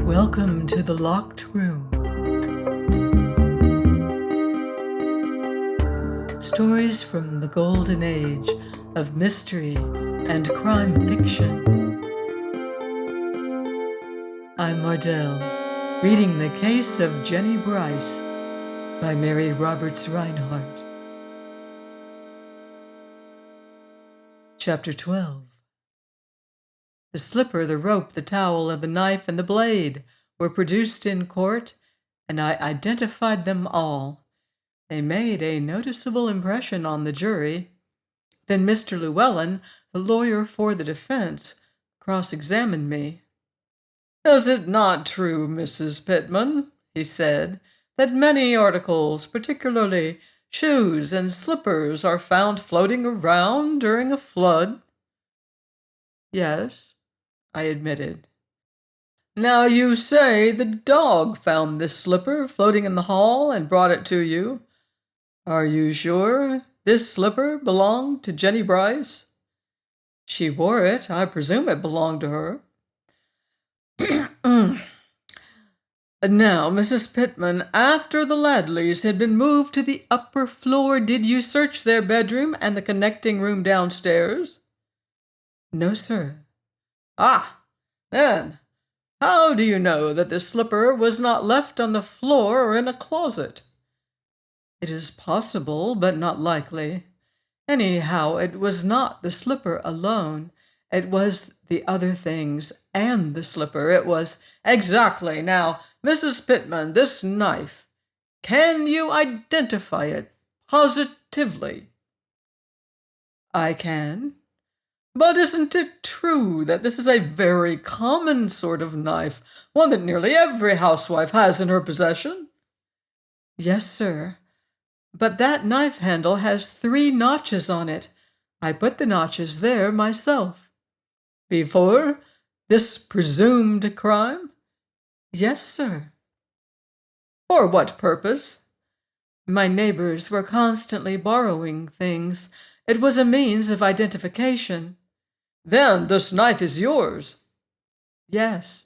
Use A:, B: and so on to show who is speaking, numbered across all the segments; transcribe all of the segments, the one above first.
A: Welcome to the locked room. Stories from the golden age of mystery and crime fiction. I'm Mardell, reading The Case of Jennie Brice by Mary Roberts Reinhardt. Chapter 12. The slipper, the rope, the towel, and the knife and the blade were produced in court, and I identified them all. They made a noticeable impression on the jury. Then Mr. Llewellyn, the lawyer for the defense, cross-examined me. "Is it not true, Mrs. Pittman," he said, "that many articles, particularly shoes and slippers, are found floating around during a flood?" "Yes," I admitted. "Now you say the dog found this slipper floating in the hall and brought it to you. Are you sure this slipper belonged to Jennie Brice?" "She wore it. I presume it belonged to her." "Now, Mrs. Pittman, after the Ladleys had been moved to the upper floor, did you search their bedroom and the connecting room downstairs?" "No, sir." "Ah, then, how do you know that the slipper was not left on the floor or in a closet?" "It is possible, but not likely. Anyhow, it was not the slipper alone. It was the other things and the slipper. It was—" "Exactly. Now, Mrs. Pittman, this knife, can you identify it positively?" "I can." "But isn't it true that this is a very common sort of knife, one that nearly every housewife has in her possession?" "Yes, sir. But that knife handle has 3 notches on it. I put the notches there myself." "Before this presumed crime?" "Yes, sir." "For what purpose?" "My neighbors were constantly borrowing things. It was a means of identification." "Then this knife is yours?" "Yes."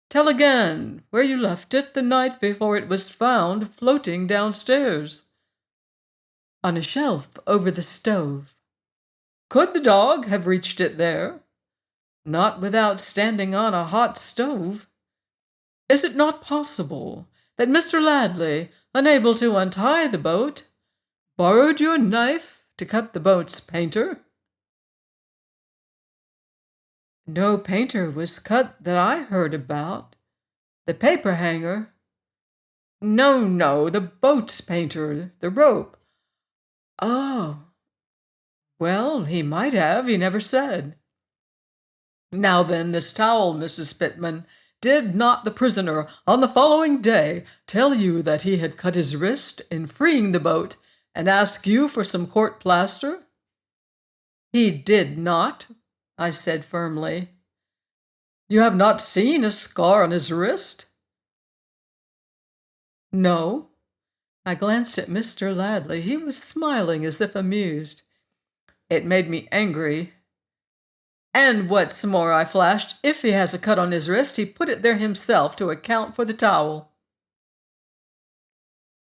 A: "Tell again where you left it the night before it was found floating downstairs." "On a shelf over the stove." "Could the dog have reached it there?" "Not without standing on a hot stove." "Is it not possible that Mr. Ladley, unable to untie the boat, borrowed your knife to cut the boat's painter?" "No painter was cut that I heard about. The paper hanger—" No, the boat's painter, the rope." "Oh. Well, he might have. He never said." "Now then, this towel, Mrs. Pittman, did not the prisoner on the following day tell you that he had cut his wrist in freeing the boat and ask you for some court plaster?" "He did not," I said firmly. "You have not seen a scar on his wrist?" "No." I glanced at Mr. Ladley. He was smiling as if amused. It made me angry. "And what's more," I flashed, "if he has a cut on his wrist, he put it there himself to account for the towel."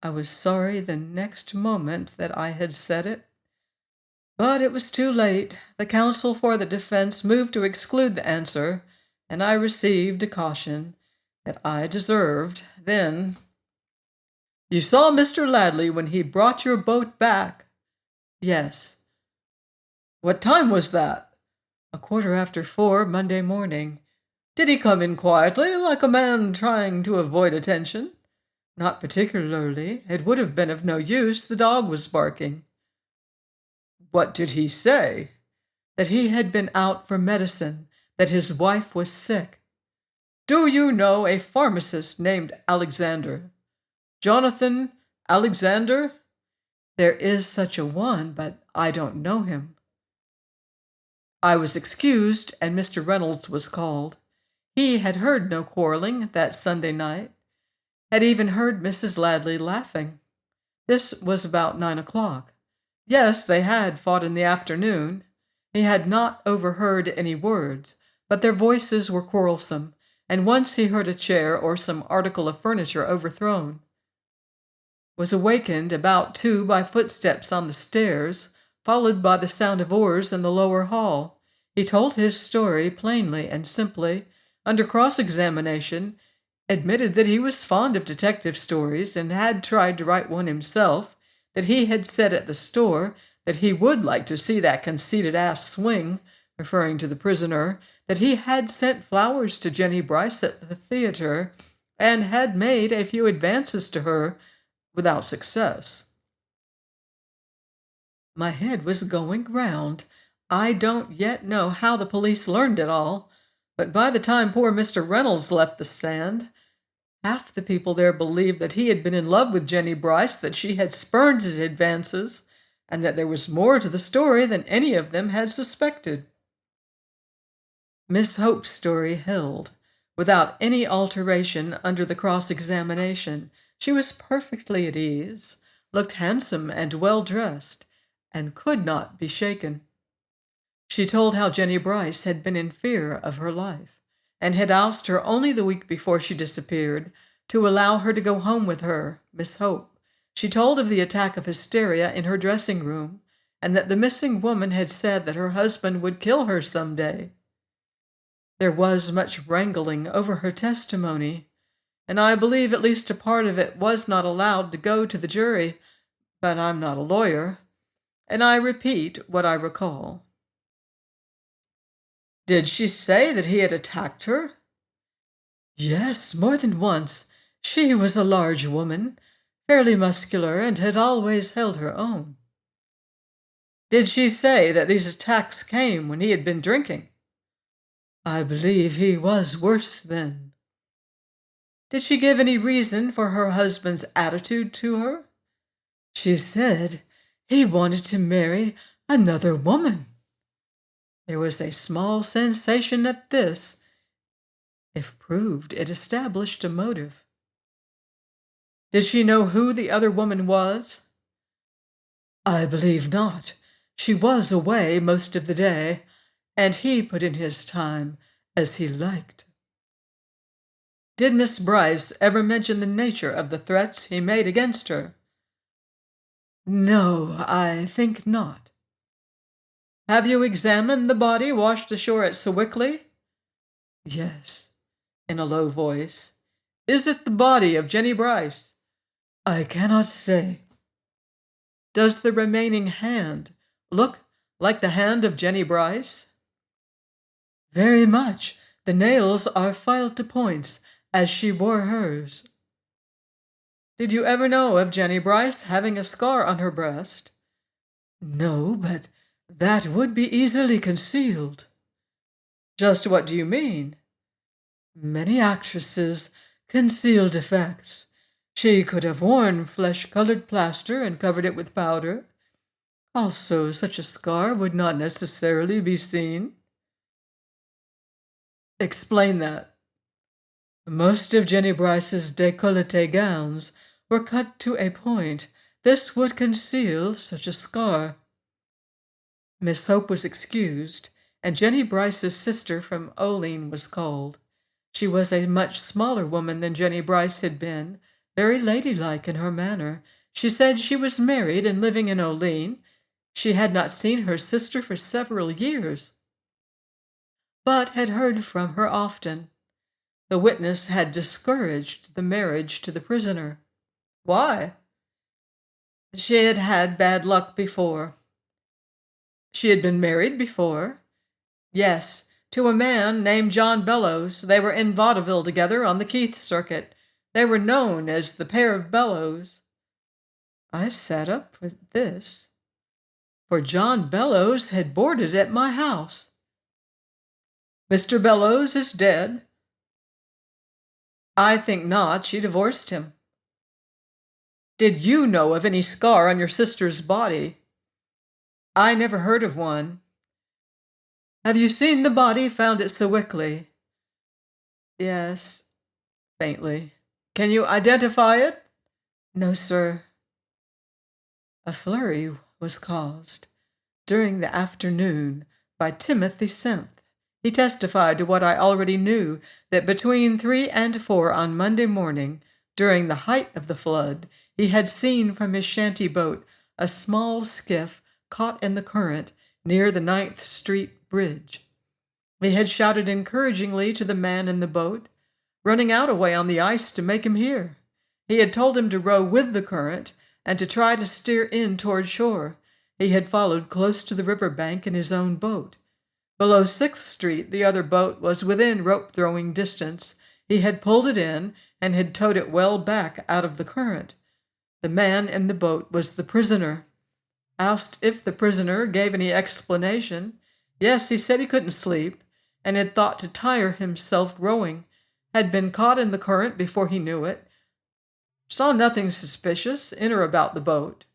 A: I was sorry the next moment that I had said it. But it was too late. The counsel for the defense moved to exclude the answer, and I received a caution that I deserved. Then— "You saw Mr. Ladley when he brought your boat back?" "Yes." "What time was that?" "A 4:15, Monday morning." "Did he come in quietly, like a man trying to avoid attention?" "Not particularly. It would have been of no use. The dog was barking." "What did he say?" "That he had been out for medicine, that his wife was sick." "Do you know a pharmacist named Alexander? Jonathan Alexander?" "There is such a one, but I don't know him." I was excused, and Mr. Reynolds was called. He had heard no quarreling that Sunday night, had even heard Mrs. Ladley laughing. This was about 9 o'clock. Yes, they had fought in the afternoon. He had not overheard any words, but their voices were quarrelsome, and once he heard a chair or some article of furniture overthrown. Was awakened about 2 by footsteps on the stairs, followed by the sound of oars in the lower hall. He told his story plainly and simply. Under cross-examination, admitted that he was fond of detective stories and had tried to write one himself, that he had said at the store that he would like to see that conceited ass swing, referring to the prisoner, that he had sent flowers to Jennie Brice at the theater, and had made a few advances to her without success. My head was going round. I don't yet know how the police learned it all, but by the time poor Mr. Reynolds left the stand, half the people there believed that he had been in love with Jennie Brice, that she had spurned his advances, and that there was more to the story than any of them had suspected. Miss Hope's story held, without any alteration under the cross-examination. She was perfectly at ease, looked handsome and well-dressed, and could not be shaken. She told how Jennie Brice had been in fear of her life, and had asked her only the week before she disappeared to allow her to go home with her, Miss Hope. She told of the attack of hysteria in her dressing room, and that the missing woman had said that her husband would kill her some day. There was much wrangling over her testimony, and I believe at least a part of it was not allowed to go to the jury, but I'm not a lawyer, and I repeat what I recall. Did she say that he had attacked her? Yes, more than once. She was a large woman, fairly muscular, and had always held her own. Did she say that these attacks came when he had been drinking? I believe he was worse then. Did she give any reason for her husband's attitude to her? She said he wanted to marry another woman. There was a small sensation at this. If proved, it established a motive. Did she know who the other woman was? I believe not. She was away most of the day, and he put in his time as he liked. Did Miss Brice ever mention the nature of the threats he made against her? No, I think not. Have you examined the body washed ashore at Sewickley? Yes, in a low voice. Is it the body of Jennie Brice? I cannot say. Does the remaining hand look like the hand of Jennie Brice? Very much. The nails are filed to points, as she wore hers. Did you ever know of Jennie Brice having a scar on her breast? No, but that would be easily concealed. Just what do you mean? Many actresses conceal defects. She could have worn flesh-colored plaster and covered it with powder. Also, such a scar would not necessarily be seen. Explain that. Most of Jennie Brice's décolleté gowns were cut to a point. This would conceal such a scar. Miss Hope was excused, and Jennie Brice's sister from Olean was called. She was a much smaller woman than Jennie Brice had been, very ladylike in her manner. She said she was married and living in Olean. She had not seen her sister for several years, but had heard from her often. The witness had discouraged the marriage to the prisoner. Why? She had had bad luck before. She had been married before? Yes, to a man named John Bellows. They were in vaudeville together on the Keith circuit. They were known as the pair of Bellows. I sat up for this, for John Bellows had boarded at my house. Mr. Bellows is dead? I think not. She divorced him. Did you know of any scar on your sister's body? I never heard of one. Have you seen the body found at Sewickley? Yes, faintly. Can you identify it? No, sir. A flurry was caused during the afternoon by Timothy Semth. He testified to what I already knew, that between 3 and 4 on Monday morning, during the height of the flood, he had seen from his shanty boat a small skiff caught in the current near the 9th Street Bridge. He had shouted encouragingly to the man in the boat, running out a way on the ice to make him hear. He had told him to row with the current and to try to steer in toward shore. He had followed close to the river bank in his own boat. Below 6th Street, the other boat was within rope-throwing distance. He had pulled it in and had towed it well back out of the current. The man in the boat was the prisoner. Asked if the prisoner gave any explanation. Yes, he said he couldn't sleep and had thought to tire himself rowing. Had been caught in the current before he knew it. Saw nothing suspicious in or about the boat.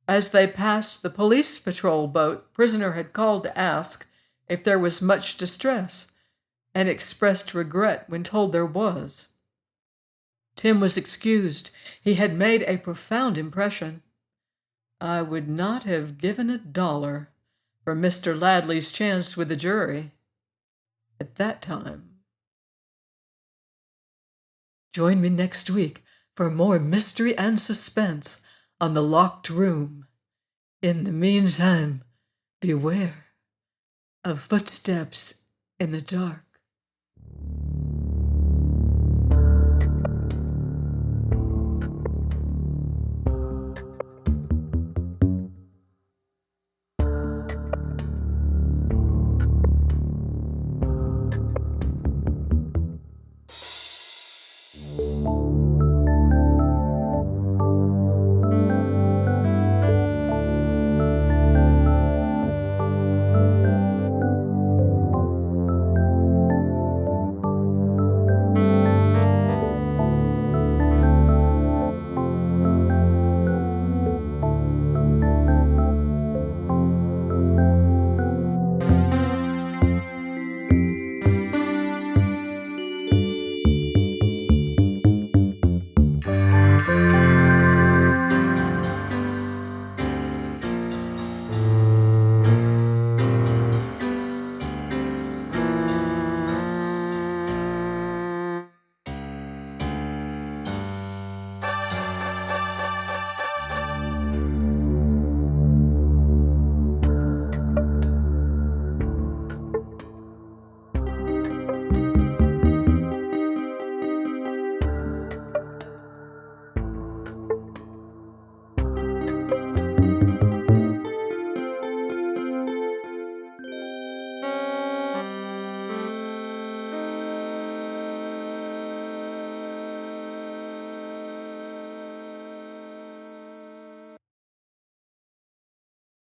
A: As they passed the police patrol boat, prisoner had called to ask if there was much distress, and expressed regret when told there was. Tim was excused. He had made a profound impression. I would not have given $1 for Mr. Ladley's chance with the jury at that time. Join me next week for more mystery and suspense on The Locked Room. In the meantime, beware of footsteps in the dark.